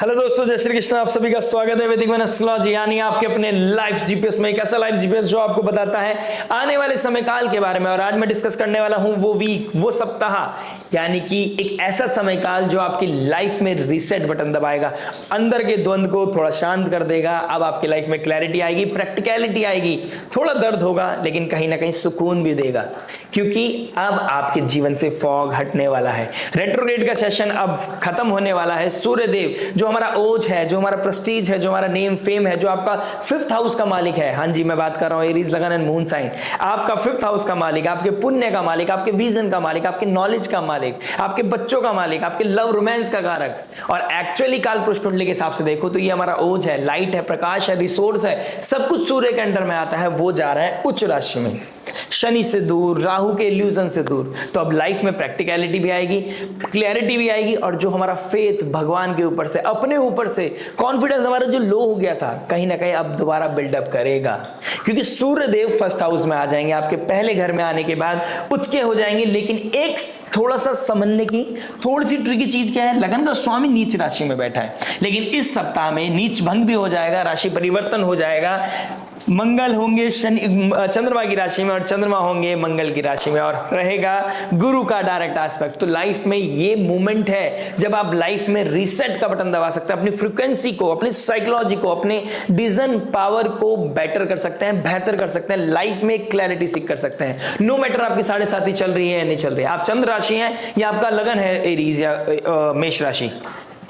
Hello दोस्तों, जय श्री कृष्ण। आप सभी का स्वागत है वैदिक मैन एस्ट्रोलॉजी यानी आपके अपने लाइफ जीपीएस में। एक ऐसा लाइफ जीपीएस जो आपको बताता है आने वाले समय काल के बारे में। और आज मैं डिस्कस करने वाला हूं वो वीक, वो सप्ताह, यानी कि एक ऐसा समय काल जो आपकी लाइफ में रीसेट बटन दबाएगा, अंदर के द्वंद को थोड़ा शांत कर देगा। अब आपकी लाइफ में क्लैरिटी आएगी, प्रैक्टिकलिटी आएगी, थोड़ा दर्द होगा लेकिन कहीं ना कहीं सुकून भी देगा, क्योंकि अब आपके जीवन से फॉग हटने वाला है। रेट्रोग्रेड का सेशन अब खत्म होने वाला है। सूर्यदेव जो हमारा ओज है, जो हमारा प्रेस्टीज है, जो हमारा नेम फेम है, जो आपका 5th हाउस का मालिक है, हाँ जी मैं बात कर रहा हूं एरीज लगन एंड मून साइन, आपका 5th हाउस का मालिक, आपके पुण्य का मालिक, आपके विजन का मालिक, आपके नॉलेज का मालिक, आपके बच्चों का मालिक, आपके लव रोमांस का कारक। और एक्चुअली काल पुरुष कुंडली के हिसाब से देखो तो ये हमारा ओज है, लाइट है, प्रकाश है, रिसोर्स है, सब कुछ सूर्य के अंडर में आता है। वो जा रहा है उच्च राशि में, शनि से दूर, राहु के इल्यूजन से दूर। तो अब लाइफ में प्रैक्टिकलिटी भी आएगी, क्लैरिटी भी आएगी, और जो हमारा फेथ भगवान के ऊपर से, अपने ऊपर से कॉन्फिडेंस हमारा जो लो हो गया था, कहीं ना कहीं अब दोबारा बिल्डअप करेगा, क्योंकि सूर्यदेव 1st हाउस में आ जाएंगे। आपके पहले घर में आने के बाद उच्च हो जाएंगे। लेकिन एक थोड़ा सा समझने की थोड़ी सी ट्रिकी चीज क्या है, लगन का स्वामी नीच राशि में बैठा है, लेकिन इस सप्ताह में नीच भंग भी हो जाएगा, राशि परिवर्तन हो जाएगा। मंगल होंगे चंद्रमा की राशि में और चंद्रमा होंगे मंगल की राशि में, और रहेगा गुरु का डायरेक्ट एस्पेक्ट। तो लाइफ में ये मोमेंट है जब आप लाइफ में रीसेट का बटन दबा सकते हैं, अपनी फ्रीक्वेंसी को, अपनी साइकोलॉजी को, अपने डिसीजन पावर को बेटर कर सकते हैं, बेहतर कर सकते हैं, लाइफ में क्लैरिटी सीख कर सकते हैं। नो मैटर आपकी 7.5 चल रही है या नहीं चल रही है, आप चंद्र राशि हैं या आपका लगन है एरीज या मेष राशि,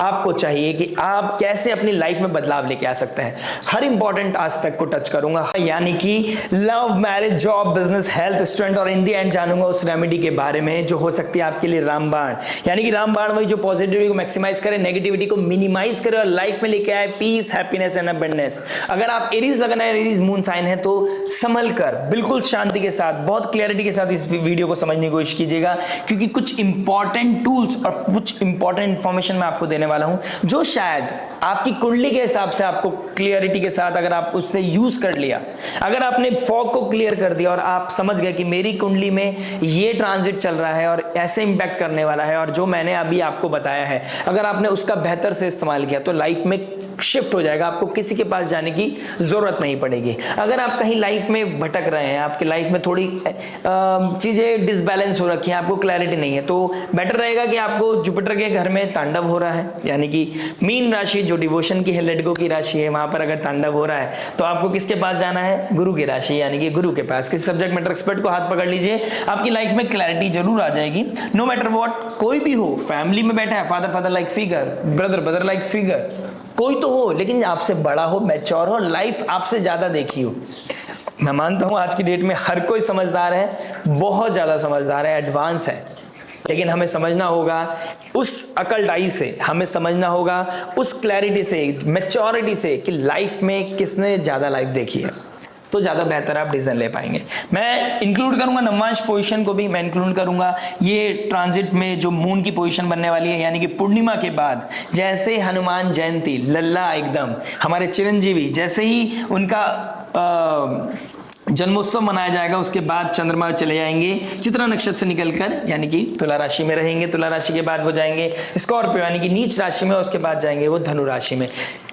आपको चाहिए कि आप कैसे अपनी लाइफ में बदलाव लेके आ सकते हैं। हर इंपॉर्टेंट एस्पेक्ट को टच करूंगा, यानी कि love, marriage, job, business, health, student, और इन दी एंड जानूंगा उस रेमेडी के बारे में जो हो सकती है आपके लिए रामबाण। यानी कि रामबाण वही जो पॉजिटिविटी को मैक्सिमाइज करे, नेगेटिविटी को मिनिमाइज करे और लाइफ में लेके आए पीस, हैप्पीनेस एंड अबंडेंस। अगर आप एरीज लगन है, एरीज मून साइन है, तो संभल कर, बिल्कुल शांति के साथ, बहुत क्लैरिटी के साथ इस वीडियो को समझने की कोशिश कीजिएगा, क्योंकि कुछ इंपॉर्टेंट टूल्स और कुछ इंपॉर्टेंट इंफॉर्मेशन मैं आपको देने वाला हूं जो शायद आपकी कुंडली के हिसाब से आपको क्लियरिटी के साथ, अगर आप उससे यूज कर लिया, अगर आपने फॉग को क्लियर कर दिया और आप समझ गए कि मेरी कुंडली में ये ट्रांजिट चल रहा है और ऐसे इंपैक्ट करने वाला है, और जो मैंने अभी आपको बताया है अगर आपने उसका बेहतर से इस्तेमाल किया तो लाइफ में शिफ्ट हो जाएगा, आपको किसी के पास जाने की जरूरत नहीं पड़ेगी। अगर आप कहीं लाइफ में भटक रहे हैं, आपकी लाइफ में थोड़ी चीजें डिसबैलेंस हो रखी हैं, आपको क्लैरिटी नहीं है, तो बेटर रहेगा कि आपको जुपिटर के घर में तांडव हो रहा है, यानी कि मीन राशि जो डिवोशन की है, लेट गो की राशि है, वहां पर अगर तांडव हो रहा है तो आपको किसके पास जाना है, गुरु की राशि, यानी कि गुरु के पास। किसी सब्जेक्ट मैटर एक्सपर्ट को हाथ पकड़ लीजिए, आपकी लाइफ में क्लैरिटी जरूर आ जाएगी। नो मैटर व्हाट, कोई भी हो, फैमिली में बैठा है, father like figure, brother like figure, कोई तो हो, लेकिन आपसे बड़ा हो, मैच्योर हो, लाइफ आपसे ज्यादा देखी हो। मैं मानता हूं आज की डेट में हर कोई समझदार है, बहुत ज्यादा समझदार है, एडवांस है, लेकिन हमें समझना होगा उस अकलडाई से, हमें समझना होगा उस क्लैरिटी से, मैच्योरिटी से कि लाइफ में किसने ज्यादा लाइफ देखी है, तो ज्यादा बेहतर आप डिसीजन ले पाएंगे। मैं इंक्लूड करूंगा नवमांश पोजीशन को भी, मैं इंक्लूड करूंगा ये ट्रांजिट में जो मून की पोजीशन बनने वाली है, यानी कि पूर्णिमा के बाद जैसे हनुमान जयंती, लल्ला एकदम हमारे चिरंजीवी, जैसे ही उनका जन्मोत्सव मनाया जाएगा, उसके बाद चंद्रमा चले जाएंगे चित्रा नक्षत्र से निकलकर, यानी कि तुला राशि में रहेंगे, तुला राशि के बाद वो जाएंगे स्कॉर्पियो यानी कि नीच राशि में, उसके बाद जाएंगे वो धनु राशि में।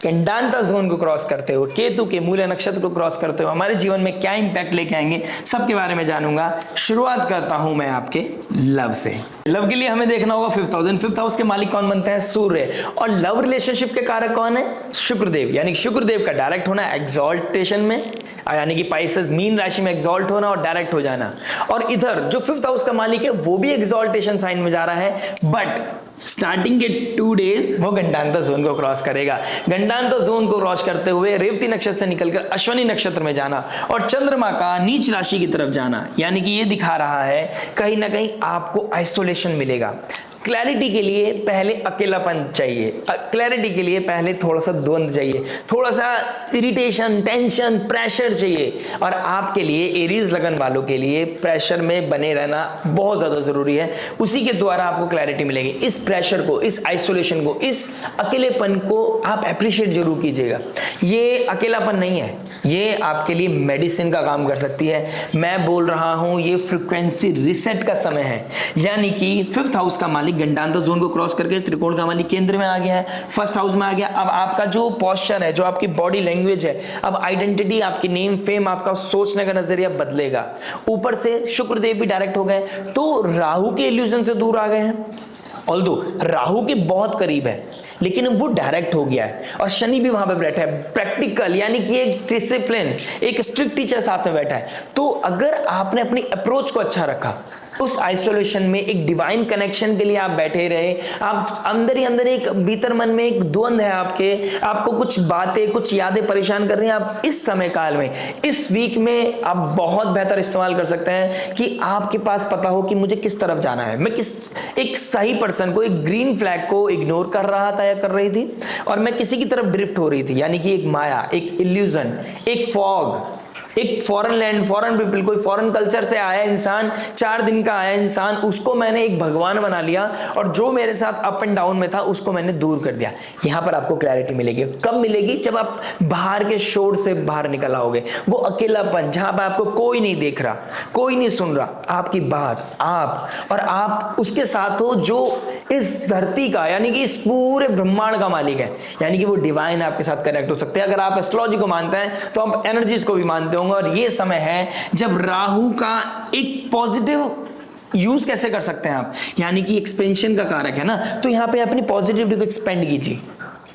कंडांता जोन को क्रॉस करते हुए, केतु के मूल नक्षत्र को क्रॉस करते हुए हमारे जीवन में क्या इंपैक्ट लेके आएंगे, सबके बारे में जानूंगा। शुरुआत करता हूं मैं आपके लव से। लव के लिए हमें देखना होगा 5th हाउस। 5th हाउस के मालिक कौन बनते हैं, सूर्य, और लव रिलेशनशिप के कारक कौन है, शुक्रदेव, यानी शुक्रदेव का डायरेक्ट होना एक्सॉल्टेशन में, यानी कि पाइसेस मीन राशि में एक्सॉल्ट होना और डायरेक्ट हो जाना। और इधर जो 5th हाउस का मालिक है वो भी एक्सॉल्टेशन साइन में जा रहा है, बट स्टार्टिंग के 2 डेज वो गंडांता जोन को क्रॉस करेगा। गंडांता जोन को क्रॉस करते हुए रेवती नक्षत्र से निकलकर अश्विनी नक्षत्र में जाना और चंद्रमा का नीच राशि की तरफ जाना, यानी कि ये दिखा रहा है कहीं ना कहीं आपको आइसोलेशन मिलेगा। क्लैरिटी के लिए पहले अकेलापन चाहिए, क्लैरिटी के लिए पहले थोड़ा सा द्वंद चाहिए, थोड़ा सा इरिटेशन, टेंशन, प्रेशर चाहिए, और आपके लिए एरीज लगन वालों के लिए प्रेशर में बने रहना बहुत ज्यादा जरूरी है। उसी के द्वारा आपको क्लैरिटी मिलेगी। इस प्रेशर को, इस आइसोलेशन को, इस अकेलेपन को आप अप्रिशिएट जरूर कीजिएगा। ये अकेलापन नहीं है, ये आपके लिए मेडिसिन का काम कर सकती है। मैं बोल रहा हूं ये फ्रीक्वेंसी रिसेट का समय है, यानी कि 5th हाउस का मालिक गंडांतर जोन को क्रॉस करके त्रिकोण कामाली केंद्र में आ गया है, फर्स्ट हाउस में आ गया। अब आपका जो पोस्चर है, जो आपकी बॉडी लैंग्वेज है, अब आइडेंटिटी, आपकी नेम फेम, आपका सोचने का नजरिया बदलेगा। ऊपर से शुक्रदेव भी डायरेक्ट हो गए, तो राहु के इल्यूजन से दूर आ गए हैं। ऑल्दो राहु के बहुत करीब है, लेकिन वो डायरेक्ट हो गया है, और शनि भी वहां पे बैठा है, प्रैक्टिकल यानी कि एक डिसिप्लिन, एक स्ट्रिक्ट टीचर साथ में बैठा है। तो अगर आपने अपनी अप्रोच को अच्छा रखा, उस आइसोलेशन में एक डिवाइन कनेक्शन के लिए आप बैठे रहे, आप अंदर ही अंदर एक भीतर मन में एक द्वंद है आपके, आपको कुछ बातें, कुछ यादें परेशान कर रही हैं, आप इस समय काल में, इस वीक में आप बहुत बेहतर इस्तेमाल कर सकते हैं कि आपके पास पता हो कि मुझे किस तरफ जाना है। मैं किस एक सही पर्सन को, एक ग्रीन फ्लैग को इग्नोर कर रहा था या कर रही थी, और मैं किसी की तरफ ड्रिफ्ट हो रही थी, यानी कि एक माया, एक इल्यूजन, एक फॉग, एक फॉरेन लैंड, फॉरेन पीपल, कोई फॉरेन कल्चर से आया इंसान, 4 दिन का आया इंसान, उसको मैंने एक भगवान बना लिया, और जो मेरे साथ अप एंड डाउन में था उसको मैंने दूर कर दिया। यहां पर आपको क्लैरिटी मिलेगी। कब मिलेगी? जब आप बाहर के शोर से बाहर निकल आओगे। वो अकेलापन, जहां पर आपको कोई नहीं देख रहा, कोई नहीं सुन रहा आपकी बात, आप और आप उसके साथ हो जो इस धरती का, यानी कि इस पूरे ब्रह्मांड का मालिक है, यानी कि वो डिवाइन आपके साथ कनेक्ट हो सकते हैं। अगर आप एस्ट्रोलॉजी को मानते हैं तो आप एनर्जीज को भी मानते होंगे, और ये समय है जब राहु का एक पॉजिटिव यूज कैसे कर सकते हैं आप, यानी कि एक्सपेंशन का कारक है ना, तो यहां पे अपनी पॉजिटिविटी को एक्सपेंड कीजिए।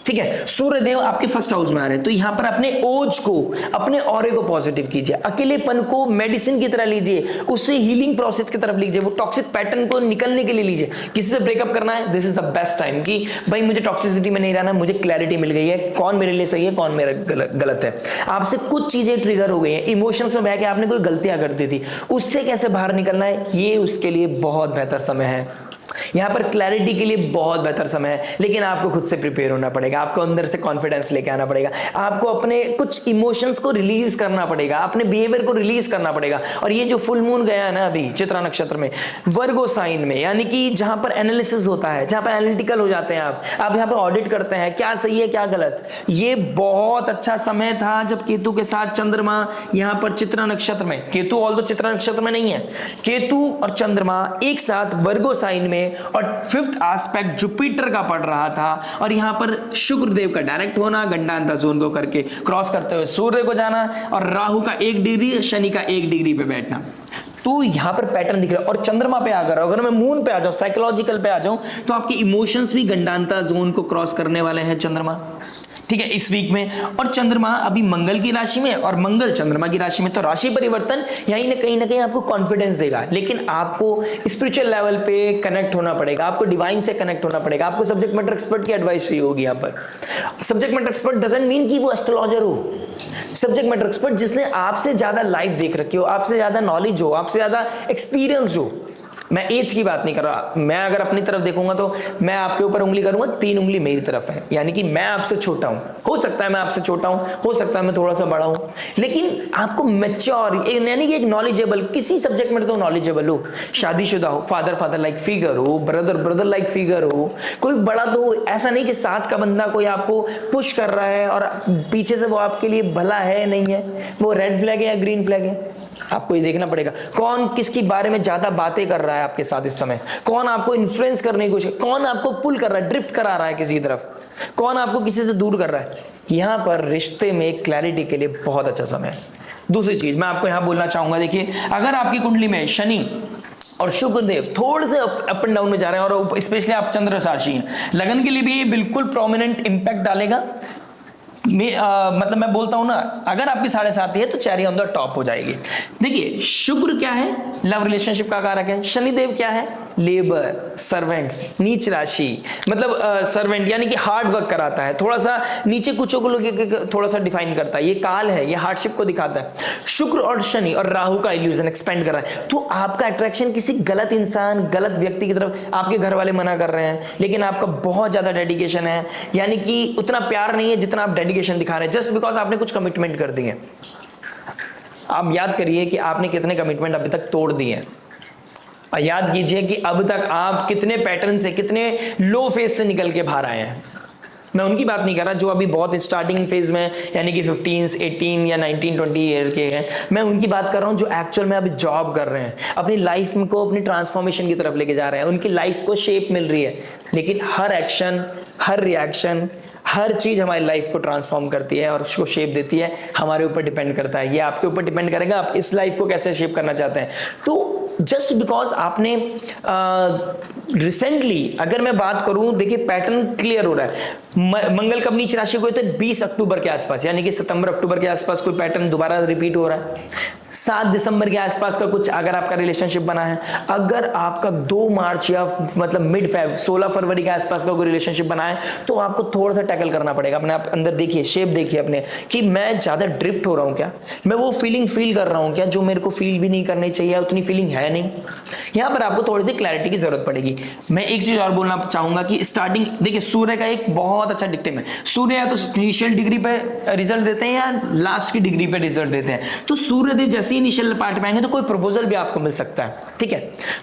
ठीक है, सूर्यदेव आपके फर्स्ट हाउस में आ रहे हैं, तो यहां पर अपने ओज को, अपने ऑरे को पॉजिटिव कीजिए, अकेलेपन को मेडिसिन की तरह लीजिए, उससे हीलिंग प्रोसेस की तरफ लीजिए, वो टॉक्सिक पैटर्न को निकलने के लिए लीजिए। किसी से ब्रेकअप करना है, this is the best time कि भाई मुझे टॉक्सिसिटी में नहीं रहना, मुझे क्लैरिटी मिल गई है, कौन मेरे लिए सही है, कौन मेरा गलत है। आपसे कुछ चीजें ट्रिगर हो गई हैं, इमोशंस में बह के आपने कोई गलतियां कर दी थी, उससे कैसे बाहर निकलना है, ये उसके लिए बहुत बेहतर समय है। यहां पर क्लैरिटी के लिए बहुत बेहतर समय है, लेकिन आपको खुद से प्रिपेयर होना पड़ेगा, आपको अंदर से कॉन्फिडेंस लेके आना पड़ेगा, आपको अपने कुछ इमोशंस को रिलीज करना पड़ेगा, अपने बिहेवियर को रिलीज करना पड़ेगा। और ये जो फुल मून गया है ना अभी चित्रा नक्षत्र में, वर्गो साइन में, यानी कि जहां पर एनालिसिस होता है, जहां पर एनालिटिकल हो जाते हैं आप यहां पर ऑडिट करते हैं क्या सही है क्या गलत। ये बहुत अच्छा समय था जब केतु के साथ चंद्रमा यहां पर चित्रा नक्षत्र में, केतु ऑल दो चित्रा नक्षत्र में नहीं है, केतु और चंद्रमा एक साथ वर्गो साइन में, और 5th एस्पेक्ट जुपिटर का पड़ रहा था, और यहां पर शुक्रदेव का डायरेक्ट होना, गंडांतर जोन को करके क्रॉस करते हुए सूर्य को जाना, और राहु का 1 डिग्री, शनि का 1 डिग्री पे बैठना। तो यहां पर पैटर्न दिख रहा है। और चंद्रमा पे अगर मैं मून पे आ जाऊं, साइकोलॉजिकल पे आ जाऊं, तो आपके इमोशंस भी गंडांतर जोन को क्रॉस करने वाले हैं चंद्रमा, ठीक है, इस वीक में। और चंद्रमा अभी मंगल की राशि में, और मंगल चंद्रमा की राशि में, तो राशि परिवर्तन यही ना कहीं आपको कॉन्फिडेंस देगा, लेकिन आपको स्पिरिचुअल लेवल पे कनेक्ट होना पड़ेगा, आपको डिवाइन से कनेक्ट होना पड़ेगा, आपको सब्जेक्ट मैटर एक्सपर्ट की एडवाइस चाहिए होगी। यहाँ पर subject matter expert doesn't mean कि वो एस्ट्रोलॉजर हो, सब्जेक्ट मैटर एक्सपर्ट जिसने आपसे ज्यादा लाइफ देख रखी हो, आपसे ज्यादा नॉलेज हो, आपसे ज्यादा एक्सपीरियंस हो। मैं एज की बात नहीं कर रहा, मैं अगर अपनी तरफ देखूंगा तो मैं आपके ऊपर उंगली करूंगा, 3 उंगली मेरी तरफ है, यानी कि मैं आपसे छोटा हूं, हो सकता है मैं आपसे छोटा हूं, हो सकता है मैं थोड़ा सा बड़ा हूं, लेकिन आपको मैच्योर, यानी कि एक नॉलेजेबल, किसी सब्जेक्ट में तो नॉलेजेबल हो, शादीशुदा हो, फादर लाइक फिगर हो, ब्रदर लाइक फिगर हो, कोई बड़ा तो ऐसा नहीं कि साथ का बंदा कोई आपको पुश कर रहा है और पीछे से वो आपके लिए भला है नहीं है, वो रेड फ्लैग है या ग्रीन फ्लैग है, आपको ये देखना पड़ेगा। कौन किसकी बारे में ज्यादा बातें कर रहा है आपके साथ इस समय, कौन आपको इन्फ्लुएंस करने की कोशिश, कौन आपको पुल कर रहा है, ड्रिफ्ट करा रहा है किसी तरफ, कौन आपको किसी से दूर कर रहा है। यहां पर रिश्ते में क्लैरिटी के लिए बहुत अच्छा समय है। दूसरी चीज मैं आपको यहां बोलना चाहूंगा, देखिए अगर आपकी कुंडली में शनि और शुक्रदेव थोड़े से अप एंड डाउन में जा रहे हैं, और स्पेशली आप चंद्र राशि हैं, लगन के लिए भी ये बिल्कुल प्रोमिनेंट इंपैक्ट डालेगा। मतलब मैं बोलता हूं ना, अगर आपकी 7.5 है तो चेरी ऑन द टॉप हो जाएगी। देखिए शुक्र क्या है, लव रिलेशनशिप का कारक है, शनिदेव क्या है, लेबर, सर्वेंट्स, नीच राशि, मतलब सर्वेंट यानी कि हार्ड वर्क कराता है, थोड़ा सा नीचे कुछों को थोड़ा सा डिफाइन करता है, ये काल है, ये हार्डशिप को दिखाता है। शुक्र और शनि और राहु का इल्यूजन एक्सपेंड कर रहा है, तो आपका अट्रैक्शन किसी गलत इंसान, गलत व्यक्ति की तरफ आपके घर वाले मना कर रहे हैं, लेकिन आपका बहुत ज्यादा डेडिकेशन है, यानी कि उतना प्यार नहीं है जितना आप डेडिकेशन दिखा रहे हैं, जस्ट बिकॉज आपने कुछ कमिटमेंट कर दी है। आप याद करिए कि आपने कितने कमिटमेंट अभी तक तोड़ दिए हैं, और याद कीजिए कि अब तक आप कितने पैटर्न से, कितने लो फेज से निकल के बाहर आए हैं। मैं उनकी बात नहीं कर रहा जो अभी बहुत स्टार्टिंग फेज में, यानी कि 15, 18 या 19, 20 ईयर के हैं। मैं उनकी बात कर रहा हूं जो एक्चुअल में अभी जॉब कर रहे हैं, अपनी लाइफ को अपनी ट्रांसफॉर्मेशन की तरफ लेके जा रहे हैं, उनकी लाइफ को शेप मिल रही है। लेकिन हर एक्शन, हर रिएक्शन, हर चीज हमारी लाइफ को ट्रांसफॉर्म करती है और उसको शेप देती है, हमारे ऊपर डिपेंड करता है। ये आपके ऊपर डिपेंड करेगा आप इस लाइफ को कैसे शेप करना चाहते हैं। तो जस्ट बिकॉज आपने रिसेंटली, अगर मैं बात करूं, देखिए पैटर्न क्लियर हो रहा है। मंगल कब नीच राशि को तो 20 अक्टूबर के आसपास, यानी कि सितंबर अक्टूबर के आसपास कोई पैटर्न दोबारा रिपीट हो रहा है। 7 दिसंबर के आसपास का कुछ अगर आपका रिलेशनशिप बना है, अगर आपका 2 मार्च या मतलब मिड फेब 16 फरवरी के आसपास का कोई रिलेशनशिप बना है, तो आपको थोड़ा सा टैकल करना पड़ेगा। अपने आप अंदर देखिए, शेप देखिए अपने, कि मैं ज्यादा ड्रिफ्ट हो रहा हूं क्या, मैं वो फीलिंग फील कर रहा हूं क्या जो मेरे को फील भी नहीं करनी चाहिए, उतनी फीलिंग है नहीं। यहां पर आपको थोड़ी सी क्लैरिटी की जरूरत पड़ेगी। मैं एक चीज और बोलना चाहूंगा कि स्टार्टिंग देखिए, सूर्य का एक बहुत अच्छा डिक्टेम है। सूर्य या तो इनिशियल डिग्री पे रिजल्ट देते हैं या लास्ट की डिग्री पे रिजल्ट देते हैं। तो सूर्य देव जैसे इनिशियल पार्ट में आएंगे तो कोई प्रपोजल भी आपको मिल सकता है, ठीक है।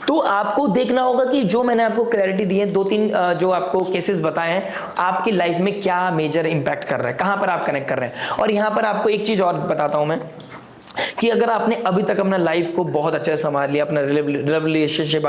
तो आपको देखना होगा कि जो मैंने आपको क्लैरिटी दी है, 2-3 जो आपको केसेस बताए हैं, आपकी लाइफ में क्या मेजर इंपैक्ट कर रहा है, कहां पर आप कनेक्ट कर रहे हैं। और यहां पर आपको एक चीज और बताता हूं मैं, कि अगर आपने अभी तक अपना लाइफ को बहुत अच्छे से संभाल लिया, अपना लव रिलेशनशिप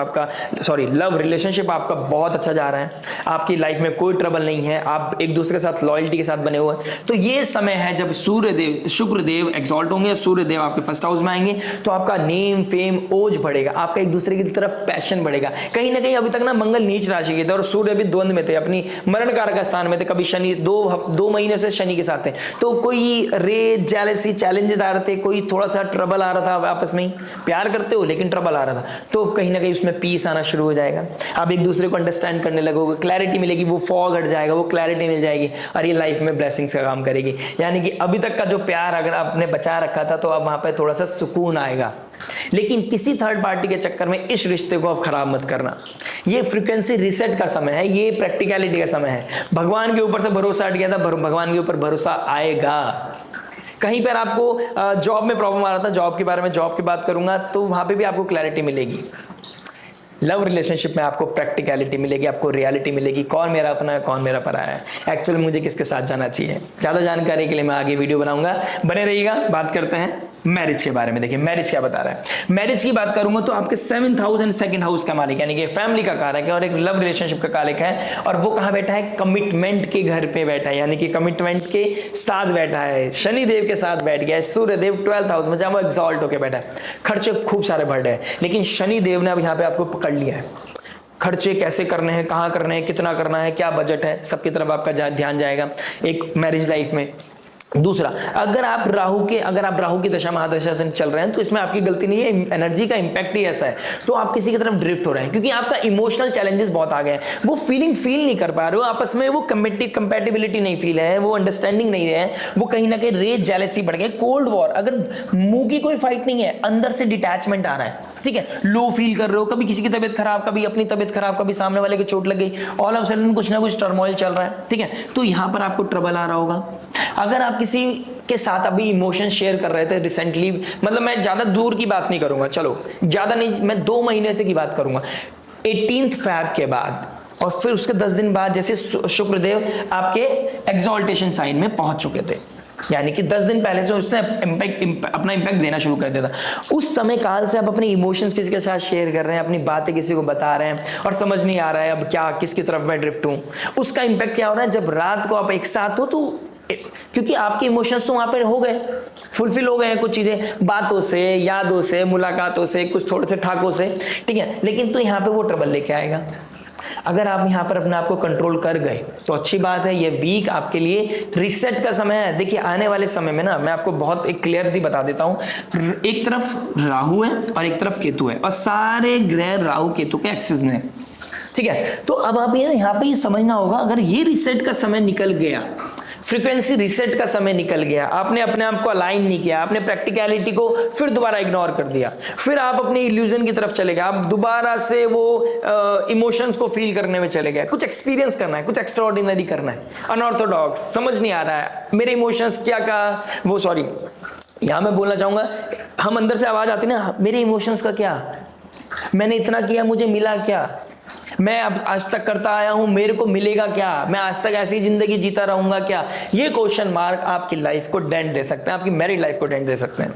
आपका बहुत अच्छा जा रहा है, आपकी लाइफ में कोई ट्रबल नहीं है, आप एक दूसरे के साथ लॉयल्टी के साथ बने हुए हैं, तो ये समय है जब शुक्र देव एक्सॉल्ट होंगे, सूर्य देव आपके फर्स्ट हाउस में आएंगे, तो आपका नेम, फेम, ओज बढ़ेगा, आपका एक दूसरे की तरफ पैशन बढ़ेगा। कहीं ना कहीं अभी तक ना मंगल नीच राशि के थे और सूर्य भी द्वंद में थे, अपनी मरण कारक स्थान में थे, कभी शनि 2 महीने से शनि के साथ थे, तो कोई रेज, जेलसी, चैलेंजेस आ रहे थे, कोई थोड़ा सा ट्रबल आ रहा था, आपस में ही प्यार करते हो लेकिन ट्रबल आ रहा था, तो कहीं ना कहीं उसमें पीस आना शुरू हो जाएगा। आप एक दूसरे को अंडरस्टैंड करने लगोगे, क्लैरिटी मिलेगी, वो फॉग हट जाएगा, वो क्लैरिटी मिल जाएगी और ये लाइफ में ब्लेसिंग्स का काम करेगी। यानी कि अभी तक का जो प्यार अगर आपने बचा रखा था, तो अब वहां पे थोड़ा सा सुकून आएगा। लेकिन किसी थर्ड पार्टी के चक्कर में इस रिश्ते को आप खराब मत करना। ये फ्रीक्वेंसी रिसेट का समय है, ये प्रैक्टिकलिटी का समय है। भगवान के ऊपर से भरोसा हट गया था, भगवान के ऊपर भरोसा आएगा। कहीं पर आपको जॉब में प्रॉब्लम आ रहा था, जॉब के बारे में, जॉब की बात करूंगा, तो वहां पे भी आपको क्लैरिटी मिलेगी। लव रिलेशनशिप में आपको प्रैक्टिकलिटी मिलेगी, आपको रियलिटी मिलेगी, कौन मेरा अपना है, कौन मेरा पराया है, एक्चुअल मुझे किसके साथ जाना चाहिए। ज्यादा जानकारी के लिए मैं आगे वीडियो बनाऊंगा, बने रहिएगा। बात करते हैं मैरिज के बारे में। देखिए मैरिज क्या बता रहा है। मैरिज की बात करूंगा तो आपके 7th house and 2nd house का मालिक, यानी कि फैमिली का कारक है और एक लव रिलेशनशिप का कारक है, और वो कहां बैठा है, कमिटमेंट के घर पे बैठा है, यानी कि कमिटमेंट के साथ बैठा है, शनि देव के साथ बैठ गया है। सूर्य देव 12th हाउस में जहां वो एक्सॉल्ट होकर बैठा है, खर्चे खूब सारे बढ़ रहे हैं, लेकिन शनि देव ने अब यहाँ पे आपको पकड़ लिया है। खर्चे कैसे करने हैं, कहाँ करने हैं, कितना करना है, क्या बजट है, सबकी तरफ आपका ध्यान जाएगा एक मैरिज लाइफ में। दूसरा, अगर आप राहु की दशा महादशा से चल रहे हैं, तो इसमें आपकी गलती नहीं है, एनर्जी का इंपैक्ट ही ऐसा है, तो आप किसी की तरफ ड्रिफ्ट हो रहे हैं, क्योंकि आपका इमोशनल चैलेंजेस बहुत आ गए हैं, वो फीलिंग फील नहीं कर पा रहे हो आपस में, वो कंपैटिबिलिटी नहीं फील है, वो अंडरस्टैंडिंग नहीं है, वो कहीं ना कहीं रेज, जेलसी बढ़ गए, कोल्ड वॉर। अगर मुंह की कोई फाइट नहीं है, अंदर से डिटैचमेंट आ रहा है, ठीक है, लो फील कर रहे हो, कभी किसी की तबीयत खराब, कभी अपनी तबीयत खराब, कभी सामने वाले की चोट लग गई, ऑल ऑफ सडन कुछ ना कुछ टर्मोइल चल रहा है, ठीक है, तो यहां पर आपको ट्रबल आ रहा होगा। अगर आप किसी के साथ अभी इमोशन शेयर कर रहे थे रिसेंटली, मतलब मैं ज्यादा दूर की बात नहीं करूंगा, चलो ज्यादा नहीं, मैं 2 महीने से की बात करूंगा, 18th फेब के बाद और फिर उसके 10 दिन बाद, जैसे शुक्रदेव आपके एक्सॉल्टेशन साइन में पहुंच चुके थे, यानी कि 10 दिन पहले से उसने अपना इंपैक्ट देना शुरू कर दिया था। उस समय काल से आप अपने इमोशंस किसी के साथ शेयर कर रहे हैं, अपनी बातें किसी को बता रहे हैं और समझ नहीं आ रहा है अब क्या, किसकी तरफ मैं ड्रिफ्ट हूं। उसका इंपैक्ट क्या हो रहा है, जब रात को आप एक साथ हो, तो क्योंकि आपके इमोशंस तो वहां पर हो गए, फुलफिल हो गए हैं कुछ चीजें, बातों से, यादों से, मुलाकातों से, कुछ थोड़े से ठाकों से, ठीक है, लेकिन तो यहाँ पे वो ट्रबल लेके आएगा। अगर आप यहाँ पर अपने आप को कंट्रोल कर गए तो अच्छी बात है, ये वीक आपके लिए रिसेट का समय है। देखिए आने वाले समय में ना, मैं आपको बहुत एक क्लियरिटी बता देता हूँ, एक तरफ राहु है और एक तरफ केतु है, और सारे ग्रह राहु केतु के एक्सिस में, ठीक है। तो अब आप यहाँ पे ये समझना होगा, अगर ये रिसेट का समय निकल गया, फ्रीक्वेंसी रिसेट का समय निकल गया, आपने अपने आप को अलाइन नहीं किया, आपने प्रैक्टिकलिटी को फिर दोबारा इग्नोर कर दिया, फिर आप अपने इल्यूजन की तरफ चले गए, आप दोबारा से वो इमोशंस को फील करने में चले गए, कुछ एक्सपीरियंस करना है, कुछ एक्स्ट्राऑर्डिनरी करना है, अनऑर्थोडॉक्स, समझ नहीं आ रहा है मेरे इमोशंस क्या का, वो सॉरी यहां मैं बोलना चाहूंगा, हम अंदर से आवाज आती है ना, मेरे इमोशंस का क्या, मैंने इतना किया, मुझे मिला क्या, मैं अब आज तक करता आया हूं, मेरे को मिलेगा क्या, मैं आज तक ऐसी जिंदगी जीता रहूंगा क्या, ये क्वेश्चन मार्क आपकी लाइफ को डेंट दे सकते हैं, आपकी मैरिड लाइफ को डेंट दे सकते हैं।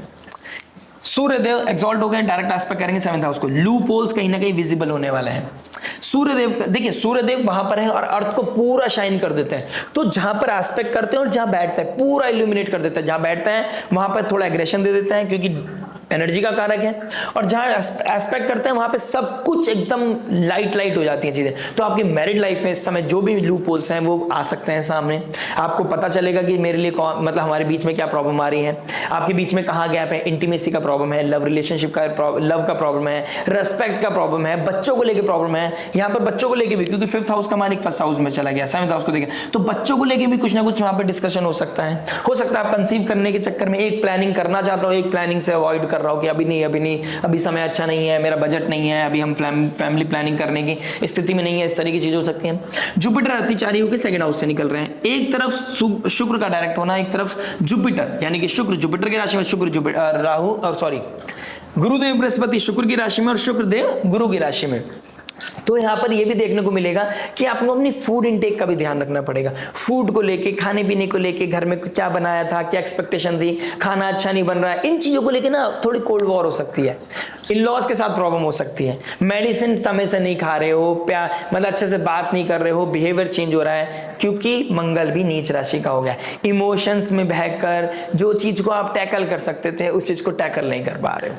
सूर्यदेव एक्सॉल्ट हो गए, डायरेक्ट एस्पेक्ट करेंगे 7th हाउस को, लूप होल्स कहीं ना कहीं विजिबल होने वाले हैं। सूर्यदेव, देखिए सूर्यदेव वहां पर है और अर्थ को पूरा शाइन कर देते हैं, तो जहां पर एस्पेक्ट करते हैं और जहां बैठते हैं पूरा इल्यूमिनेट कर देते हैं। जहां बैठते हैं वहां पर थोड़ा एग्रेशन दे देते हैं क्योंकि एनर्जी का कारक है, और जहां एस्पेक्ट करते हैं वहां पे सब कुछ एकदम लाइट हो जाती हैं चीजें। तो आपकी मैरिड लाइफ में इस समय जो भी लूप होल्स हैं वो आ सकते हैं सामने, आपको पता चलेगा कि मेरे लिए मतलब हमारे बीच में क्या प्रॉब्लम आ रही है, आपके बीच में कहाँ गैप है, इंटीमेसी का प्रॉब्लम है, लव रिलेशनशिप का लव का प्रॉब्लम है, रेस्पेक्ट का प्रॉब्लम है, बच्चों को लेकर प्रॉब्लम है। यहाँ पर बच्चों को लेकर भी, क्योंकि 5th हाउस का मालिक 1st हाउस में चला गया, 7th हाउस को देखें, तो बच्चों को लेकर भी कुछ ना कुछ वहां पर डिस्कशन हो सकता है। हो सकता है आप कंसीव करने के चक्कर में एक प्लानिंग करना चाहता हो, एक प्लानिंग से अवॉइड कर रहा हो कि अभी नहीं, अभी समय अच्छा नहीं है, मेरा बजट नहीं है, अभी हम फैमिली प्लानिंग करने की स्थिति में नहीं है, इस तरह की चीजें हो सकती हैं। जुपिटर अतिचारी होकर 2nd हाउस से निकल रहे हैं, एक तरफ शुक्र का डायरेक्ट होना, एक तरफ जुपिटर यानी कि शुक्र जुपिटर की राशि में, शुक्र राहु और सॉरी गुरुदेव बृहस्पति शुक्र की राशि में और शुक्रदेव गुरु की राशि में। तो यहां पर यह भी देखने को मिलेगा कि आपको अपनी फूड इनटेक का भी ध्यान रखना पड़ेगा, फूड को लेके, खाने पीने को लेके, घर में क्या बनाया था, क्या एक्सपेक्टेशन थी, खाना अच्छा नहीं बन रहा है, इन चीजों को लेके ना थोड़ी कोल्ड वॉर हो सकती है, इन लॉज के साथ प्रॉब्लम हो सकती है, मेडिसिन समय से नहीं खा रहे हो, मतलब अच्छे से बात नहीं कर रहे हो, बिहेवियर चेंज हो रहा है, क्योंकि मंगल भी नीच राशि का हो गया। इमोशंस में बहकर जो चीज को आप टैकल कर सकते थे उस चीज को टैकल नहीं कर पा रहे हो,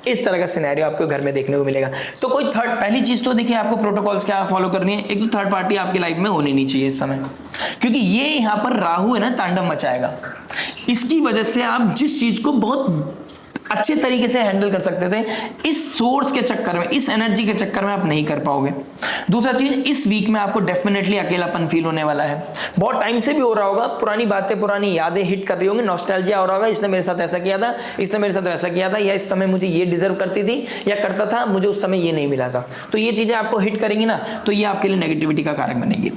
इस तरह का सिनेरियो आपको घर में देखने को मिलेगा। तो कोई थर्ड, पहली चीज तो देखिए आपको प्रोटोकॉल्स क्या फॉलो करनी है, एक तो थर्ड पार्टी आपकी लाइफ में होनी नहीं चाहिए इस समय, क्योंकि ये यहां पर राहु है ना, तांडव मचाएगा। इसकी वजह से आप जिस चीज को बहुत अच्छे तरीके से हैंडल कर सकते थे, इस सोर्स के चक्कर में, इस एनर्जी के चक्कर में आप नहीं कर पाओगे। दूसरा चीज, इस वीक में आपको डेफिनेटली अकेलापन फील होने वाला है, बहुत टाइम से भी हो रहा होगा, पुरानी बातें, पुरानी यादें हिट कर रही होंगी, नॉस्टैल्जिया हो रहा होगा, इसने मेरे साथ ऐसा किया था, इसने मेरे साथ वैसा किया था, या इस समय मुझे ये डिजर्व करती थी या करता था, मुझे उस समय ये नहीं मिला था। तो ये चीजें आपको हिट करेंगी ना, तो ये आपके लिए नेगेटिविटी का कारक बनेगी।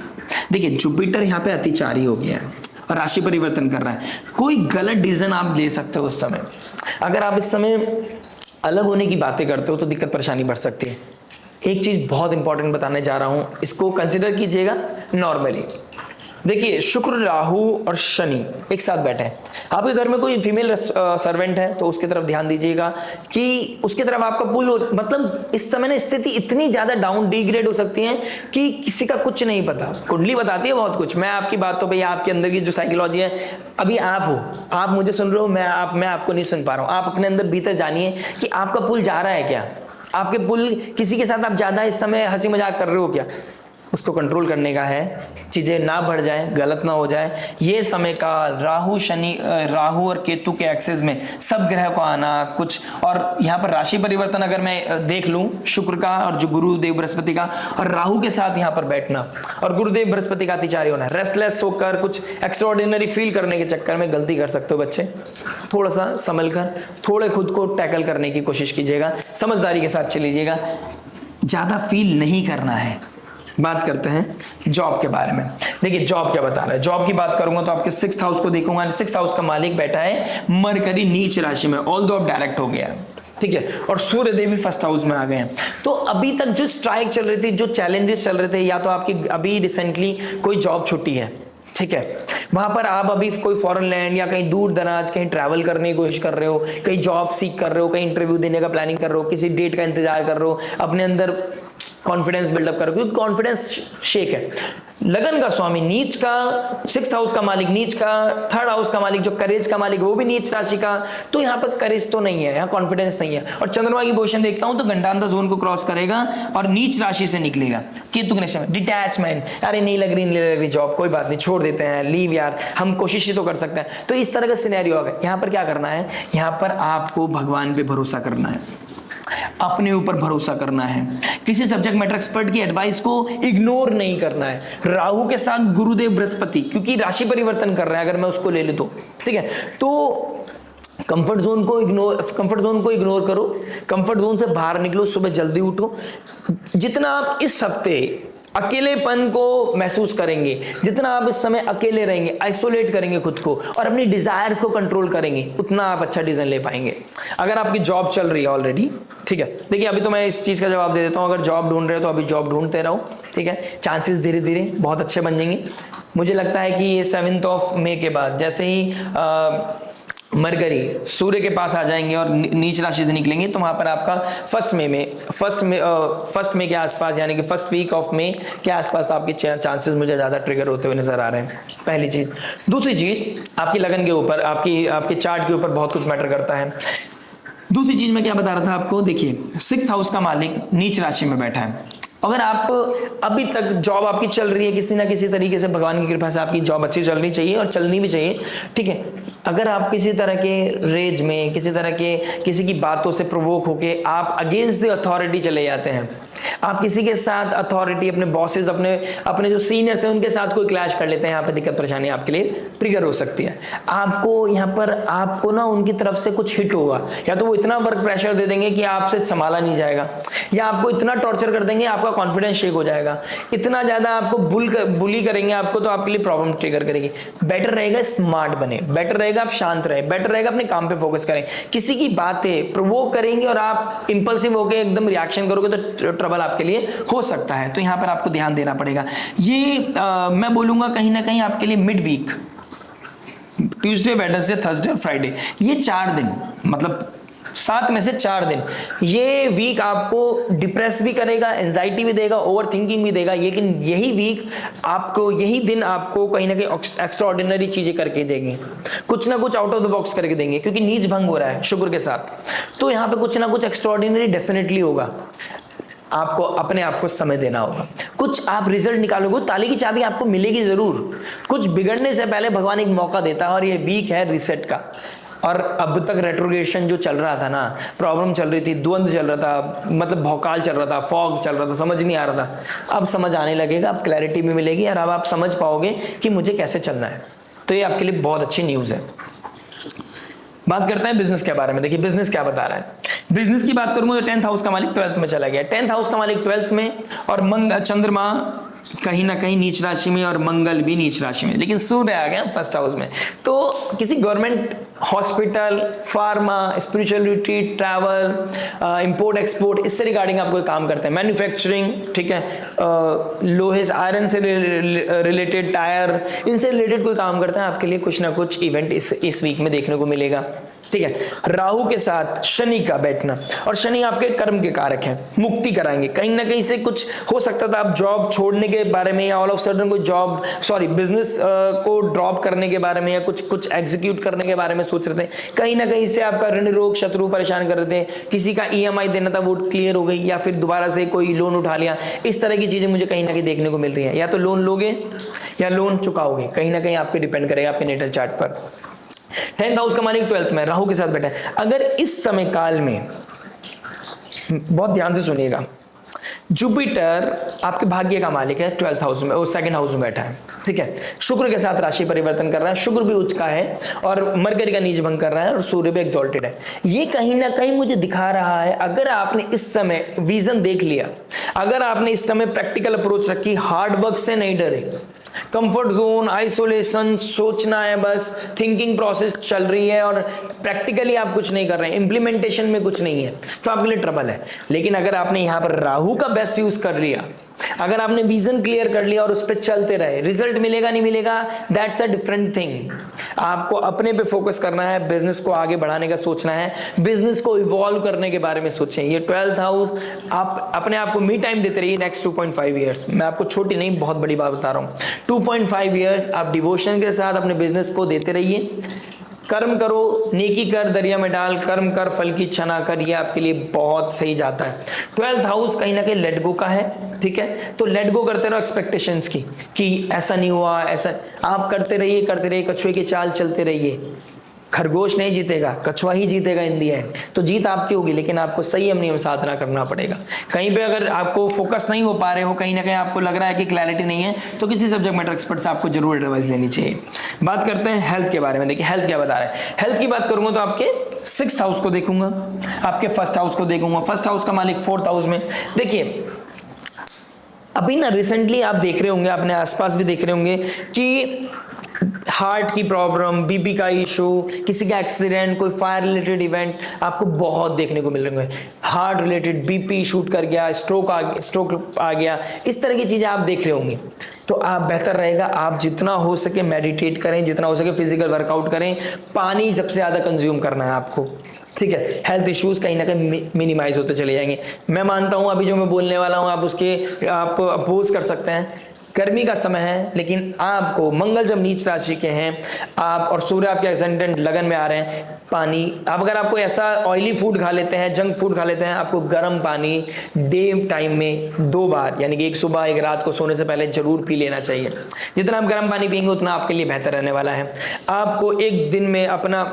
देखिए जुपिटर यहाँ पे अतिचारी हो गया है और राशि परिवर्तन कर रहा है, कोई गलत डिसीजन आप ले सकते हो उस समय। अगर आप इस समय अलग होने की बातें करते हो तो दिक्कत परेशानी बढ़ सकती है। एक चीज बहुत इंपॉर्टेंट बताने जा रहा हूं, इसको कंसिडर कीजिएगा नॉर्मली। देखिए शुक्र, राहु और शनि एक साथ बैठे हैं, आपके घर में कोई फीमेल सर्वेंट है तो उसकी तरफ ध्यान दीजिएगा कि उसकी तरफ आपका पुल हो, मतलब इस समय ना स्थिति इतनी ज्यादा डाउन डिग्रेड हो सकती है कि किसी का कुछ नहीं पता। कुंडली बताती है बहुत कुछ, मैं आपकी बात तो भैया आपके अंदर की जो साइकोलॉजी है, अभी आप हो, आप मुझे सुन रहे हो, मैं आपको नहीं सुन पा रहा हूं, आप अपने अंदर भीतर जानिए कि आपका पुल जा रहा है क्या, आपके पुल किसी के साथ आप ज्यादा इस समय हंसी मजाक कर रहे हो क्या, उसको कंट्रोल करने का है, चीजें ना बढ़ जाए, गलत ना हो जाए। ये समय का राहु शनि, राहु और केतु के एक्सेस में सब ग्रह को आना कुछ, और यहाँ पर राशि परिवर्तन अगर मैं देख लूं, शुक्र का और जो गुरुदेव बृहस्पति का और राहु के साथ यहाँ पर बैठना, और गुरुदेव बृहस्पति का अतिचारी होना, रेस्टलेस होकर कुछ एक्स्ट्राऑर्डिनरी फील करने के चक्कर में गलती कर सकते हो बच्चे। थोड़ा सा संभल कर, थोड़े खुद को टैकल करने की कोशिश कीजिएगा, समझदारी के साथ चलीजिएगा, ज्यादा फील नहीं करना है। बात करते हैं जॉब के बारे में। देखिए जॉब क्या बता रहा है, जॉब की बात करूंगा तो आपके 6th हाउस को देखूंगा, 6th हाउस का मालिक बैठा है मरकरी नीच राशि में, ऑल दो अब डायरेक्ट हो गया, ठीक है, और सूर्य देव भी 1st हाउस में आ गए हैं। तो अभी तक जो स्ट्राइक चल रही थी, जो चैलेंजेस चल रहे थे, या तो आपकी अभी रिसेंटली कोई जॉब छुट्टी है, ठीक है, वहां पर आप अभी कोई फॉरेन लैंड या कहीं दूर दराज कहीं ट्रैवल करने की कोशिश कर रहे हो, कहीं जॉब सीख कर रहे हो, कहीं इंटरव्यू देने का प्लानिंग कर रहे हो, किसी डेट का इंतजार कर रहे हो, अपने अंदर कॉन्फिडेंस बिल्डअप करो, क्योंकि कॉन्फिडेंस शेक है। लगन का स्वामी नीच का, 6th हाउस का मालिक नीच का, 3rd हाउस का मालिक जो करेज का मालिक वो भी नीच राशि का, तो यहाँ पर करेज तो नहीं है, यहाँ कॉन्फिडेंस नहीं है। और चंद्रमा की पोजीशन देखता हूं तो गंडांतर जोन को क्रॉस करेगा और नीच राशि से निकलेगा, केतु के नशे में डिटैचमेंट, अरे नहीं लग रही जॉब, कोई बात नहीं, छोड़ देते हैं, लीव यार, हम कोशिश ही तो कर सकते हैं। तो इस तरह का सिनेरियो होगा। यहाँ पर क्या करना है, यहाँ पर आपको भगवान पे भरोसा करना है, अपने ऊपर भरोसा करना है, किसी सब्जेक्ट मैटर एक्सपर्ट की एडवाइस को इग्नोर नहीं करना है। राहु के साथ गुरुदेव बृहस्पति, क्योंकि राशि परिवर्तन कर रहे हैं, अगर मैं उसको ले लूं तो ठीक है, तो कंफर्ट जोन को इग्नोर करो, कंफर्ट जोन से बाहर निकलो, सुबह जल्दी उठो। जितना आप इस हफ्ते अकेलेपन को महसूस करेंगे। जितना आप इस समय अकेले रहेंगे, आइसोलेट करेंगे खुद को और अपनी डिजायर्स को कंट्रोल करेंगे, उतना आप अच्छा डिसीजन ले पाएंगे। अगर आपकी जॉब चल रही है ऑलरेडी, ठीक है, देखिए अभी तो मैं इस चीज का जवाब दे देता हूं, अगर जॉब ढूंढ रहे हो तो अभी जॉब ढूंढते रहो, ठीक है, चांसेस धीरे धीरे बहुत अच्छे बन जाएंगे। मुझे लगता है कि ये 7 मई के बाद जैसे ही मरकरी सूर्य के पास आ जाएंगे और नीच राशि से निकलेंगे, तो वहां पर आपका फर्स्ट मई के आसपास, यानी कि फर्स्ट वीक ऑफ मई के आसपास, तो आपके चांसेस मुझे ज्यादा ट्रिगर होते हुए नजर आ रहे हैं। पहली चीज। दूसरी चीज, आपकी लगन के ऊपर, आपके चार्ट के ऊपर बहुत कुछ मैटर करता है। दूसरी चीज मैं क्या बता रहा था आपको, देखिए 6th हाउस का मालिक नीच राशि में बैठा है। अगर आप अभी तक जॉब आपकी चल रही है, किसी ना किसी तरीके से भगवान की कृपा से आपकी जॉब अच्छी चलनी चाहिए और चलनी भी चाहिए, ठीक है। अगर आप किसी तरह के रेज में, किसी तरह के किसी की बातों से प्रोवोक होके आप अगेंस्ट द अथॉरिटी चले जाते हैं, आप किसी के साथ अथॉरिटी, अपने बॉसेस, अपने जो सीनियर्स हैं उनके साथ कोई क्लैश कर लेते हैं, यहाँ पे दिक्कत परेशानी आपके लिए ट्रिगर हो सकती है। आपको यहाँ पर आपको ना उनकी तरफ से कुछ हिट होगा, या तो वो इतना वर्क प्रेशर दे देंगे कि आपसे संभाला नहीं जाएगा, या आपको इतना टॉर्चर कर देंगे आपका कॉन्फिडेंस शेक हो जाएगा, इतना ज्यादा आपको बुली करेंगे आपको, तो आपके लिए प्रॉब्लम ट्रिगर करेगी। बेटर रहेगा स्मार्ट बने, बेटर रहेगा आप शांत रहे, बेटर रहेगा अपने काम पे फोकस करें। किसी की बातें प्रोवोक करेंगे और आप इंपल्सिव होकर एकदम रिएक्शन करोगे तो ट्रबल आपके लिए हो सकता है। तो यहां पर आपको ध्यान देना पड़ेगा। ये मैं बोलूंगा कहीं ना कहीं आपके लिए mid week, Tuesday, Wednesday, Thursday और फ्राइडे, ये 4 दिन, मतलब 7 में से 4 दिन, ये वीक आपको डिप्रेस भी करेगा, एंजाइटी भी देगा, ओवर थिंकिंग भी देगा। लेकिन यही वीक आपको, यही दिन आपको कहीं ना कहीं एक्स्ट्रा ऑर्डिनरी चीजें करके देंगे, कुछ ना कुछ आउट ऑफ द बॉक्स करके देंगे, क्योंकि नीच भंग हो रहा है शुक्र के साथ। तो यहाँ पे कुछ ना कुछ एक्स्ट्रा ऑर्डिनरी डेफिनेटली होगा। आपको अपने आप को समय देना होगा, कुछ आप रिजल्ट निकालोगे, ताले की चाबी आपको मिलेगी जरूर। कुछ बिगड़ने से पहले भगवान एक मौका देता है, और ये वीक है रीसेट का। और अब तक रेट्रोग्रेशन जो चल रहा था ना, प्रॉब्लम चल रही थी, द्वंद्व चल रहा था, मतलब भौकाल चल रहा था, फॉग चल रहा था, समझ नहीं आ रहा था, अब समझ आने लगेगा, अब क्लैरिटी भी मिलेगी और अब आप समझ पाओगे कि मुझे कैसे चलना है। तो ये आपके लिए बहुत अच्छी न्यूज है। बात करते हैं बिजनेस के बारे में। देखिए बिजनेस क्या बता रहा है। बिजनेस की बात करूंगा तो 10th हाउस का मालिक 12th में चला गया। 10th हाउस का मालिक 12th में, और चंद्रमा कहीं ना कहीं नीच राशि में और मंगल भी नीच राशि में, लेकिन सूर्य आ गया फर्स्ट हाउस में। तो किसी government, hospital, pharma, spiritual retreat, travel, import export, इससे रिगार्डिंग आप कोई काम करते हैं, मैन्युफैक्चरिंग, ठीक है, लोहे आयरन से रिलेटेड, टायर, इनसे रिलेटेड कोई काम करते हैं, आपके लिए कुछ ना कुछ इवेंट इस वीक में देखने को मिलेगा। ठीक है, राहु के साथ शनि का बैठना, और शनि आपके कर्म के कारक हैं, मुक्ति कराएंगे। कहीं ना कहीं से कुछ हो सकता था आप जॉब छोड़ने के बारे में, या ऑल ऑफ सडन कोई बिजनेस को ड्रॉप करने के बारे में, या कुछ एग्जीक्यूट करने के बारे में सोच रहे थे। कहीं ना कहीं से आपका ऋण रोग शत्रु परेशान कर रहे थे, किसी का EMI देना था वो क्लियर हो गई, या फिर दोबारा से कोई लोन उठा लिया। इस तरह की चीजें मुझे कहीं ना कहीं देखने को मिल रही है। या तो लोन लोगे या लोन चुकाओगे, कहीं ना कहीं आपके डिपेंड करेगा आपके नेटल चार्ट पर। 10th हाउस का मालिक 12th में राहु के साथ बैठा है। अगर इस समय काल में, बहुत ध्यान से सुनिएगा, जुपिटर आपके भाग्य का मालिक है, 12th हाउस में, और 2nd हाउस में बैठा है, ठीक है। शुक्र के साथ राशि परिवर्तन कर रहा है, शुक्र भी उच्च का है, और मरकरी का नीच भंग कर रहा है, और सूर्य भी एक्सॉल्टेड है। ये कहीं ना कहीं मुझे दिखा रहा है, अगर आपने इस समय विजन देख लिया, अगर आपने इस समय प्रैक्टिकल अप्रोच रखी, हार्ड वर्क से नहीं डरे, कंफर्ट जोन, आइसोलेशन, सोचना है बस, थिंकिंग प्रोसेस चल रही है और प्रैक्टिकली आप कुछ नहीं कर रहे हैं, इंप्लीमेंटेशन में कुछ नहीं है, तो आपके लिए ट्रबल है। लेकिन अगर आपने यहां पर राहु का बेस्ट यूज कर लिया, अगर आपने विजन क्लियर कर लिया और उस पर चलते रहे, रिजल्ट मिलेगा नहीं मिलेगा दैट्स अ डिफरेंट थिंग। आपको अपने पे फोकस करना है, बिजनेस को आगे बढ़ाने का सोचना है, बिजनेस को इवॉल्व करने के बारे में सोचें। ये 12th हाउस, आप अपने आप को मी टाइम देते रहिए नेक्स्ट 2.5 ईयर्स। मैं आपको छोटी नहीं बहुत बड़ी बात बता रहा हूं। 2.5 ईयर्स आप डिवोशन के साथ अपने बिजनेस को देते रहिए। कर्म करो, नेकी कर दरिया में डाल, कर्म कर फल की इच्छा ना कर, ये आपके लिए बहुत सही जाता है। 12th हाउस कहीं ना कहीं लेट गो का है, ठीक है। तो लेट गो करते रहो एक्सपेक्टेशंस की, कि ऐसा नहीं हुआ, ऐसा आप करते रहिए, कछुए की चाल चलते रहिए। खरगोश नहीं जीतेगा, कछुआ ही जीतेगा इन दी एंड। तो जीत आपकी होगी, लेकिन आपको सही नियम साधना करना पड़ेगा। कहीं पे अगर आपको फोकस नहीं हो पा रहे हो, कहीं ना कहीं आपको लग रहा है कि क्लैरिटी नहीं है, तो किसी सब्जेक्ट मैटर एक्सपर्ट से आपको जरूर एडवाइस लेनी चाहिए। बात करते हैं हेल्थ के बारे में। देखिए हेल्थ क्या बता रहा है। हेल्थ की बात करूंगा तो आपके 6th हाउस को देखूंगा, आपके 1st हाउस को देखूंगा। 1st हाउस का मालिक 4th हाउस में। देखिए अभी ना रिसेंटली आप देख रहे होंगे, अपने आसपास भी देख रहे होंगे कि हार्ट की प्रॉब्लम, बीपी का इशू, किसी का एक्सीडेंट, कोई फायर रिलेटेड इवेंट आपको बहुत देखने को मिल रहे हैं। हार्ट रिलेटेड बीपी शूट कर गया, स्ट्रोक आ गया, इस तरह की चीजें आप देख रहे होंगे। तो आप बेहतर रहेगा आप जितना हो सके मेडिटेट करें, जितना हो सके फिजिकल वर्कआउट करें, पानी सबसे ज्यादा कंज्यूम करना है आपको, ठीक है। हेल्थ इश्यूज कहीं ना कहीं मिनिमाइज होते चले जाएंगे। मैं मानता हूं अभी जो मैं बोलने वाला हूं आप अपोज कर सकते हैं। गर्मी का समय है, लेकिन आपको मंगल जब नीच राशि के हैं आप और सूर्य आपके एसेंडेंट लगन में आ रहे हैं, पानी आप अगर आपको ऐसा ऑयली फूड खा लेते हैं, जंक फूड खा लेते हैं, आपको गर्म पानी डे टाइम में 2 बार, यानी कि एक सुबह एक रात को सोने से पहले जरूर पी लेना चाहिए। जितना आप गर्म पानी पिएंगे उतना आपके लिए बेहतर रहने वाला है। आपको एक दिन में अपना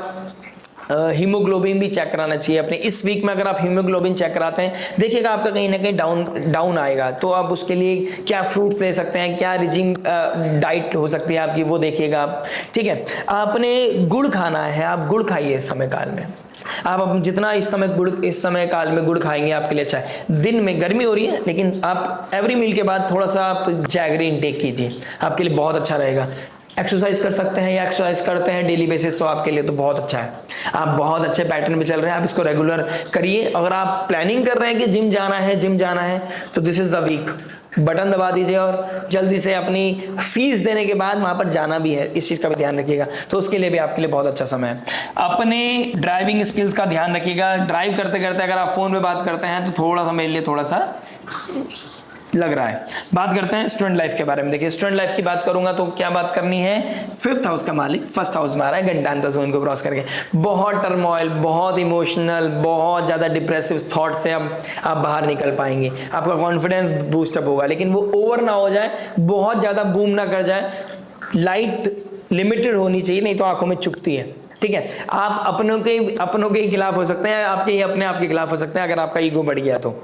हीमोग्लोबिन भी चेक कराना चाहिए अपने। इस वीक में अगर आप हीमोग्लोबिन चेक कराते हैं, देखिएगा आपका कहीं ना कहीं डाउन आएगा, तो आप उसके लिए क्या फ्रूट्स ले सकते हैं, क्या रिजिम डाइट हो सकती है आपकी, वो देखिएगा आप, ठीक है। आपने गुड़ खाना है, आप गुड़ खाइए इस समय काल में। आप जितना इस समय काल में गुड़ खाएंगे आपके लिए अच्छा है। दिन में गर्मी हो रही है, लेकिन आप एवरी मील के बाद थोड़ा सा आप जैगरी इनटेक कीजिए, आपके लिए बहुत अच्छा रहेगा। एक्सरसाइज कर सकते हैं या एक्सरसाइज करते हैं डेली बेसिस, तो आपके लिए तो बहुत अच्छा है। आप बहुत अच्छे पैटर्न में चल रहे हैं, आप इसको रेगुलर करिए। अगर आप प्लानिंग कर रहे हैं कि जिम जाना है, तो this is the week. Button दबा दीजिए और जल्दी से अपनी फीस देने के बाद वहां पर जाना भी है, इस चीज का भी ध्यान रखिएगा। तो उसके लिए भी आपके लिए बहुत अच्छा समय है। अपने ड्राइविंग स्किल्स का ध्यान रखिएगा। ड्राइव करते करते अगर आप फोन पे बात करते हैं तो थोड़ा सा मेरे लिए थोड़ा सा लग रहा है। बात करते हैं स्टूडेंट लाइफ के बारे में। देखिए स्टूडेंट लाइफ की बात करूंगा तो क्या बात करनी है, 5th हाउस का मालिक 1st हाउस में आ रहा है गंडांता जोन को क्रॉस करके। बहुत टर्मोइल, बहुत इमोशनल, बहुत ज्यादा डिप्रेसिव थॉट से अब आप बाहर निकल पाएंगे। आपका कॉन्फिडेंस बूस्टअप होगा, लेकिन वो ओवर ना हो जाए, बहुत ज्यादा बूम ना कर जाए। लाइट लिमिटेड होनी चाहिए, नहीं तो आंखों में चुभती है, ठीक है। आप अपनों के खिलाफ हो सकते हैं, आपके ही अपने आप के खिलाफ हो सकते हैं अगर आपका ईगो बढ़ गया तो।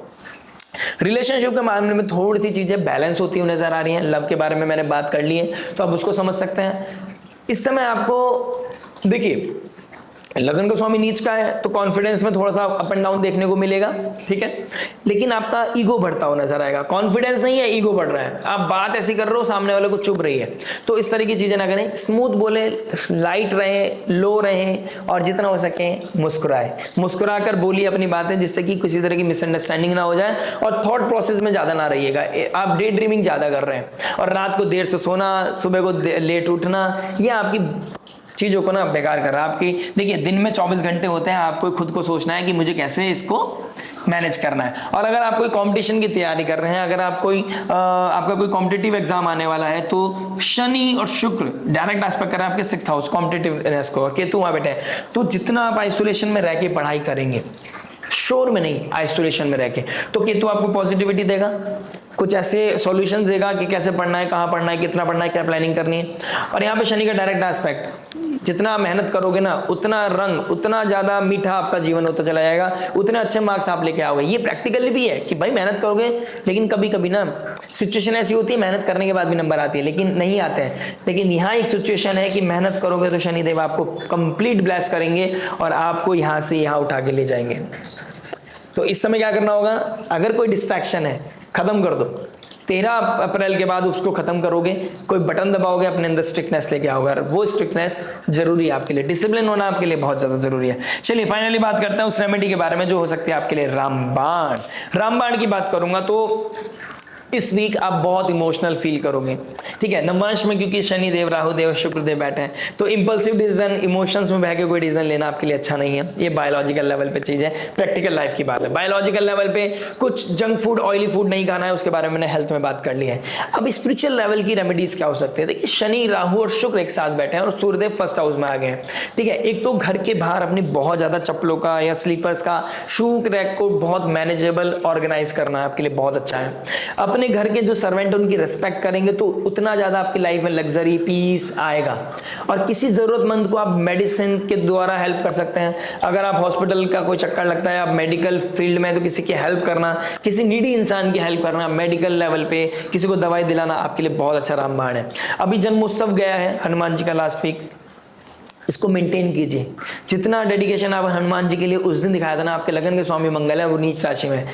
रिलेशनशिप के मामले में थोड़ी सी चीजें बैलेंस होती हुई नजर आ रही हैं। लव के बारे में मैंने बात कर ली है, तो आप उसको समझ सकते हैं। इस समय आपको देखिए लगन का स्वामी नीच का है, तो कॉन्फिडेंस में थोड़ा सा अप एंड डाउन देखने को मिलेगा, ठीक है। लेकिन आपका ईगो बढ़ता हुआ नजर आएगा। कॉन्फिडेंस नहीं है, ईगो बढ़ रहा है। आप बात ऐसी कर रहे हो, सामने वाले को चुभ रही है, तो इस तरह की चीजें ना करें। स्मूथ बोले, लाइट रहे, लो रहे, और जितना हो सके मुस्कुराए। मुस्कुरा कर बोलिए अपनी बातें, जिससे कि किसी तरह की मिसअंडरस्टैंडिंग ना हो जाए। और थॉट प्रोसेस में ज्यादा ना रहिएगा। आप डे ड्रीमिंग ज्यादा कर रहे हैं और रात को देर से सोना, सुबह को लेट उठना, यह आपकी चीजों को ना बेकार कर रहा है आपकी। देखिए दिन में 24 घंटे होते हैं, आपको खुद को सोचना है कि मुझे कैसे इसको मैनेज करना है। और अगर आप कोई कंपटीशन की तैयारी कर रहे हैं, अगर आप आपका कोई कॉम्पिटिटिव एग्जाम आने वाला है, तो शनि और शुक्र डायरेक्ट एस्पेक्ट कर रहे हैं आपके 6th हाउस कॉम्पिटिटिवनेस को, और केतु वहां बैठे हैं। तो जितना आप आइसोलेशन में रह के पढ़ाई करेंगे, शोर में नहीं, आइसोलेशन में रह के, तो केतु आपको पॉजिटिविटी देगा, कुछ ऐसे सॉल्यूशंस देगा कि कैसे पढ़ना है, कहाँ पढ़ना है, कितना पढ़ना है, क्या प्लानिंग करनी है। और यहाँ पे शनि का डायरेक्ट एस्पेक्ट, जितना मेहनत करोगे ना, उतना रंग, उतना ज्यादा मीठा आपका जीवन होता चला जाएगा, उतने अच्छे मार्क्स आप लेके आओगे। ये प्रैक्टिकली भी है कि भाई मेहनत करोगे, लेकिन कभी कभी ना सिचुएशन ऐसी होती है मेहनत करने के बाद भी नंबर आती है, लेकिन नहीं आते हैं। लेकिन यहाँ एक सिचुएशन है कि मेहनत करोगे तो शनिदेव आपको कंप्लीट ब्लेस करेंगे और आपको यहाँ से यहाँ उठा के ले जाएंगे। तो इस समय क्या करना होगा, अगर कोई डिस्ट्रैक्शन है खत्म कर दो। 13 अप्रैल के बाद उसको खत्म करोगे, कोई बटन दबाओगे, अपने अंदर स्ट्रिक्टनेस लेके आओगे। वो स्ट्रिक्टनेस जरूरी है आपके लिए, डिसिप्लिन होना आपके लिए बहुत ज्यादा जरूरी है। चलिए फाइनली बात करते हैं उस रेमेडी के बारे में जो हो सकती है आपके लिए, रामबाण। रामबाण की बात करूंगा तो इस वीक आप बहुत इमोशनल फील करोगे, ठीक है। नवमांश में क्योंकि शनि देव, राहु देव, शुक्र देव बैठे हैं, तो इंपल्सिव डिसीजन, इमोशंस में बह के कोई डिसीजन लेना आपके लिए अच्छा नहीं है। ये बायोलॉजिकल लेवल पे चीज है, प्रैक्टिकल लाइफ की बात है। बायोलॉजिकल लेवल पे कुछ जंक फूड, ऑयली फूड नहीं खाना है, उसके बारे में मैंने हेल्थ में बात कर ली है। अब स्पिरिचुअल लेवल की रेमेडीज क्या हो सकती है। देखिए शनि, राहु और शुक्र एक साथ बैठे हैं और सूर्यदेव 1st हाउस में आ गए हैं, ठीक है। एक तो घर के बाहर अपनी बहुत ज्यादा चप्पलों का या स्लीपर्स का शू रैक को बहुत मैनेजेबल ऑर्गेनाइज करना आपके लिए बहुत अच्छा है। अपने घर के जो सर्वेंट उनकी रिस्पेक्ट करेंगे तो उतना ज्यादा आपकी लाइफ में लग्जरी, पीस आएगा। और किसी जरूरतमंद को आप मेडिसिन के द्वारा हेल्प कर सकते हैं। अगर आप हॉस्पिटल का कोई चक्कर लगता है, आप मेडिकल फील्ड में, तो किसी की हेल्प करना, किसी नीडी इंसान की हेल्प करना, मेडिकल लेवल पे किसी को दवाई दिलाना आपके लिए बहुत अच्छा रामबाण है। अभी जन्मोत्सव गया है हनुमान जी का लास्ट वीक, इसको मेंटेन कीजिए। जितना डेडिकेशन आप हनुमान जी के लिए उस दिन दिखाया था ना, आपके लगन के स्वामी मंगल है वो नीच राशि में,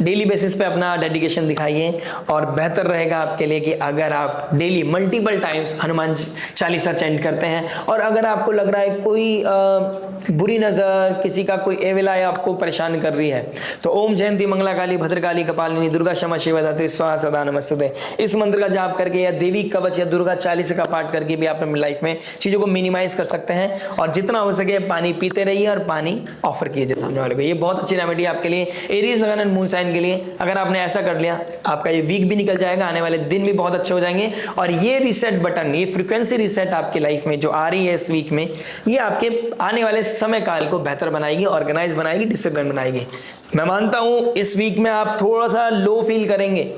डेली बेसिस पे अपना डेडिकेशन दिखाइए और बेहतर रहेगा आपके लिए कि अगर आप daily multiple times Hanuman Chalisa chant करते हैं। और अगर आपको लग रहा है कोई बुरी नजर, किसी का कोई एविल आई आपको परेशान कर रही है, तो ओम जयंती मंगला काली भद्रकाली कपालिनी दुर्गा क्षमा शिवा धात्री स्वाहा सदा नमस्ते, इस मंत्र का जाप करके या देवी कवच या दुर्गा चालीसा का पाठ करके भी आप अपनी लाइफ में चीजों को मिनिमाइज कर सकते हैं। और जितना हो सके पानी पीते रहिए और पानी ऑफर कीजिए सामने वाले को। ये बहुत अच्छी रेमेडी आपके लिए, एरीज लगन एंड मून साइन के लिए। अगर आपने ऐसा कर लिया, आपका ये वीक भी निकल जाएगा, आने वाले दिन भी बहुत अच्छे हो जाएंगे। और ये रीसेट बटन, ये फ्रीक्वेंसी रीसेट आपकी लाइफ में जो आ रही है इस वीक में, ये आपके आने वाले समय काल को बेहतर बनाएगी, ऑर्गेनाइज बनाएगी, डिसिप्लिन बनाएगी। मैं मानता हूं इस वीक में आप थोड़ा सा लो फील करेंगे,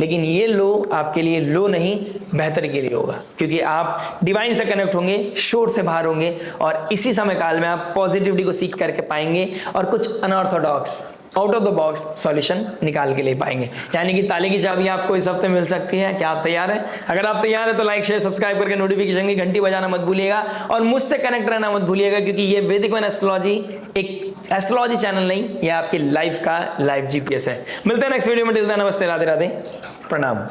लेकिन ये लो आपके लिए लो नहीं, बेहतर के लिए होगा, क्योंकि आप डिवाइन से कनेक्ट होंगे, शोर से बाहर होंगे और इसी समय काल में आप पॉजिटिविटी को सीख करके पाएंगे और कुछ unorthodox, out of the box solution निकाल के ले पाएंगे। यानी कि ताले की चाबी आपको इस हफ्ते मिल सकती है। क्या आप तैयार हैं? अगर आप तैयार हैं तो लाइक शेयर सब्सक्राइब करके नोटिफिकेशन की घंटी बजाना मत भूलिएगा और मुझसे कनेक्ट रहना मत भूलिएगा, क्योंकि ये वैदिक वन एस्ट्रोलॉजी एक एस्ट्रोलॉजी चैनल नहीं, ये आपकी लाइफ का लाइव जीपीएस है। मिलते हैं नेक्स्ट वीडियो में। नमस्ते, राधे राधे, प्रणाम।